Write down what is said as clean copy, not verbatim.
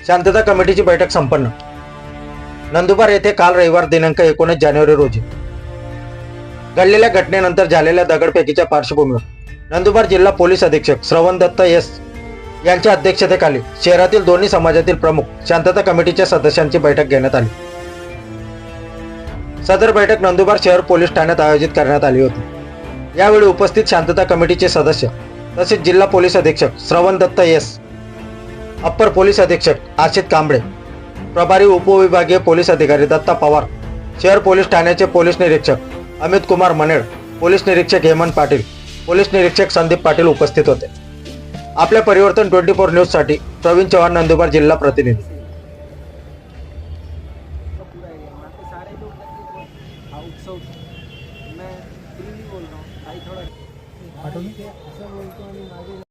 शांतता कमिटीची बैठक संपन्न. नंदुरबार येथे काल रविवार दिनांक 19 जानेवारी रोजी घडलेल्या घटनेनंतर झालेल्या दगडफेकीच्या पार्श्वभूमीवर नंदुरबार जिल्हा पोलीस अधीक्षक श्रवण दत्त एस यांच्या अध्यक्षतेखाली शहरातील दोन्ही समाजातील प्रमुख शांतता कमिटीच्या सदस्यांची बैठक घेण्यात आली. सदर बैठक नंदुरबार शहर पोलीस ठाण्यात आयोजित करण्यात आली होती. यावेळी उपस्थित शांतता कमिटीचे सदस्य तसेच जिल्हा पोलीस अधीक्षक श्रवण दत्त एस, अप्पर पोलीस अधीक्षक आशित कांबळे, प्रभारी उपविभागीय पोलीस अधिकारी दत्ता पवार, शहर पोलीस ठाण्याचे पोलीस निरीक्षक अमित कुमार मनेड, पोलीस निरीक्षक हेमंत पाटील, पोलीस निरीक्षक संदीप पाटील उपस्थित होते. आपल्या परिवर्तन 24 न्यूज साठी प्रवीण चव्हाण, नंदुरबार जिल्हा प्रतिनिधी. मैं बोल रहा हूँ